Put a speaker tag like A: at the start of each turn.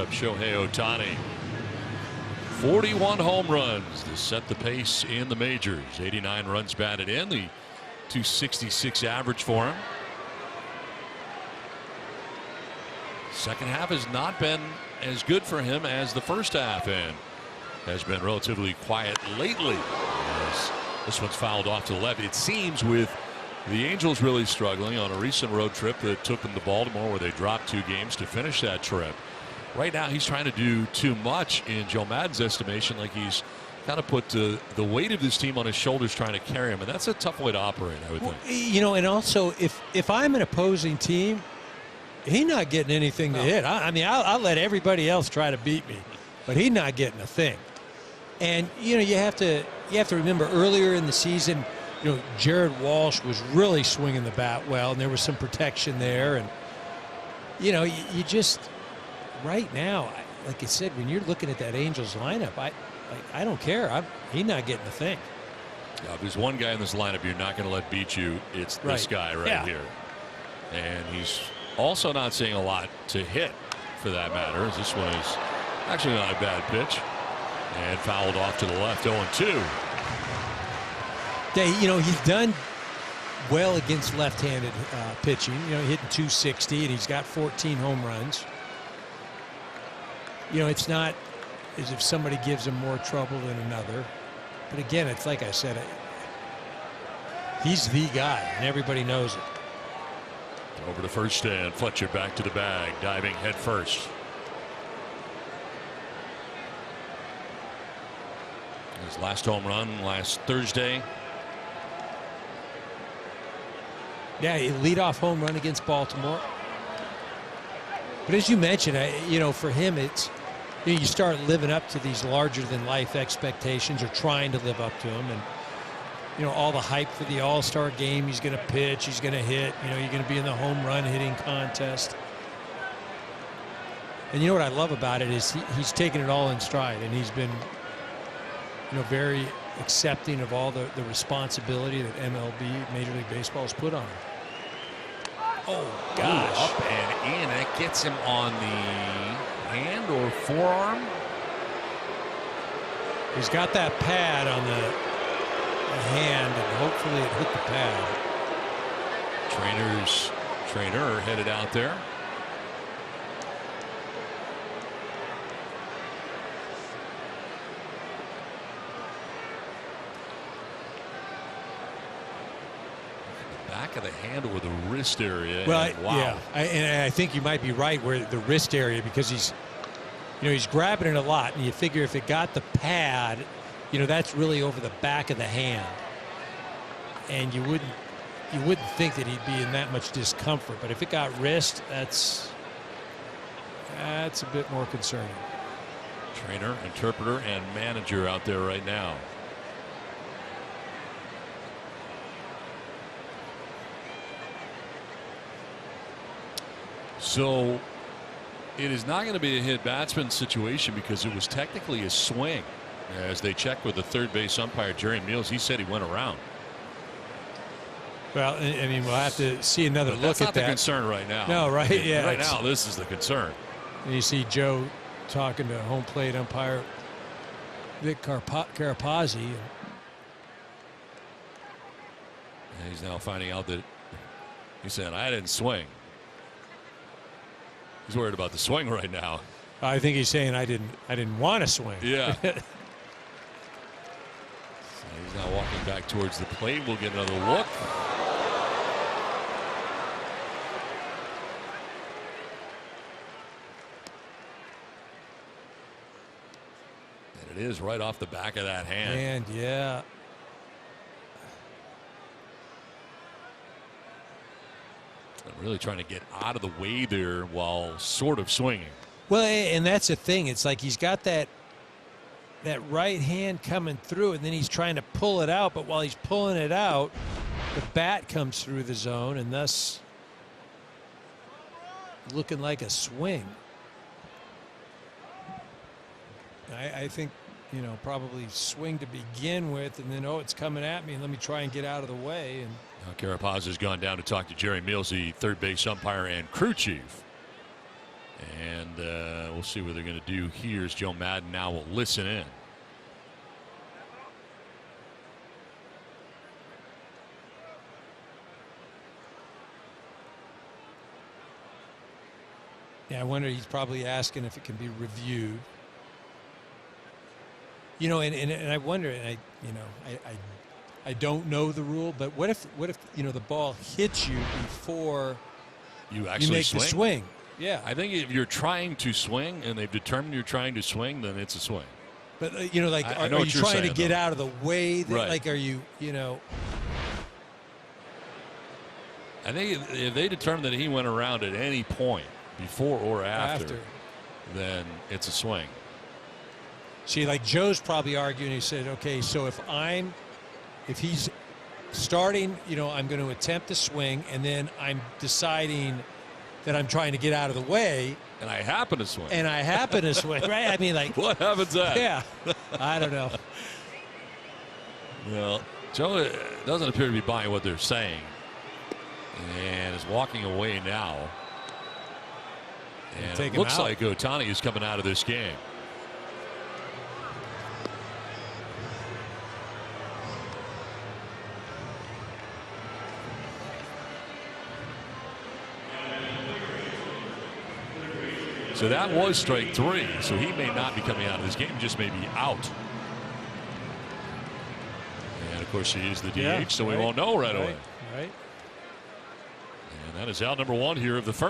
A: Shohei Ohtani. 41 home runs to set the pace in the majors. 89 runs batted in, the .266 average for him. Second half has not been as good for him as the first half, and has been relatively quiet lately. As this one's fouled off to the left. It seems with the Angels really struggling on a recent road trip that took them to Baltimore, where they dropped 2 games to finish that trip. Right now he's trying to do too much in Joe Maddon's estimation, like he's kind of put the weight of this team on his shoulders trying to carry him, and that's a tough way to operate, I would think.
B: You know, and also if I'm an opposing team, he's not getting anything to hit. I mean, I'll let everybody else try to beat me, but he's not getting a thing. And you know, you have to remember earlier in the season, you know, Jared Walsh was really swinging the bat well, and there was some protection there. And you know, you just right now, like I said, when you're looking at that Angels lineup, I don't care. He's not getting a thing.
A: Yeah, if there's one guy in this lineup you're not going to let beat you, it's this guy right here. And he's also not seeing a lot to hit, for that matter. This one is actually not a bad pitch, and fouled off to the left. 0-2.
B: Yeah, you know, he's done well against left-handed pitching. You know, hitting .260, and he's got 14 home runs. You know, it's not as if somebody gives him more trouble than another. But again, it's like I said, he's the guy, and everybody knows it.
A: Over to first stand, Fletcher back to the bag, diving head first. His last home run last Thursday.
B: Yeah, a leadoff home run against Baltimore. But as you mentioned, you know, for him, it's, you know, you start living up to these larger-than-life expectations, or trying to live up to them, and you know, all the hype for the All-Star game. He's going to pitch, he's going to hit. You know, you're going to be in the home run hitting contest. And you know what I love about it is he's taken it all in stride, and he's been, you know, very accepting of all the responsibility that MLB, Major League Baseball, has put on him. Oh gosh!
A: Up and in. That gets him on the hand or forearm.
B: He's got that pad on the hand, and hopefully it hit the pad.
A: Trainer headed out there. Back of the hand or the wrist area.
B: Well,
A: wow.
B: Yeah, and I think you might be right where the wrist area, because he's, you know, he's grabbing it a lot, and you figure if it got the pad, you know, that's really over the back of the hand, and you wouldn't think that he'd be in that much discomfort. But if it got wrist, that's a bit more concerning.
A: Trainer, interpreter, and manager out there right now. So it is not going to be a hit batsman situation, because it was technically a swing. As they checked with the third base umpire, Jerry Meals, he said he went around.
B: Well, I mean, we'll have to see another look at that.
A: That's not the concern right now.
B: No, right? Yeah.
A: Right now, this is the concern.
B: And you see Joe talking to home plate umpire Vic Carapazzi.
A: And he's now finding out that he said, "I didn't swing." He's worried about the swing right now.
B: I think he's saying I didn't want to swing.
A: Yeah. So he's now walking back towards the plate. We'll get another look. And it is right off the back of that hand.
B: And yeah.
A: Really trying to get out of the way there while sort of swinging.
B: Well, and that's the thing. It's like he's got that right hand coming through, and then he's trying to pull it out. But while he's pulling it out, the bat comes through the zone, and thus looking like a swing. I think, you know, probably swing to begin with, and then, oh, it's coming at me, and let me try and get out of the way. And
A: now Carapaz has gone down to talk to Jerry Meals, the third base umpire and crew chief. And we'll see what they're going to do here as Joe Madden now will listen in.
B: Yeah, I wonder, he's probably asking if it can be reviewed. You know, and I wonder, and I don't know the rule, but what if the ball hits you before
A: you actually
B: make the swing? Yeah,
A: I think if you're trying to swing and they've determined you're trying to swing, then it's a swing.
B: But are
A: I know
B: you
A: what you're
B: trying
A: saying,
B: to get
A: though.
B: out of the way?
A: Right.
B: Like, are you
A: I think if they determine that he went around at any point, before or after, then it's a swing.
B: See, like Joe's probably arguing. He said, okay, so if he's starting, I'm going to attempt to swing, and then I'm deciding that I'm trying to get out of the way,
A: and I happen to swing.
B: Right? I mean, like,
A: what happens then?
B: Yeah, I don't know.
A: Well, Joe doesn't appear to be buying what they're saying, and is walking away now. And it looks like Ohtani is coming out of this game. So that was strike 3. So he may not be coming out of this game, just may be out. And of course, he is the DH, so we won't know right away.
B: Right.
A: And that is out number 1 here of the first.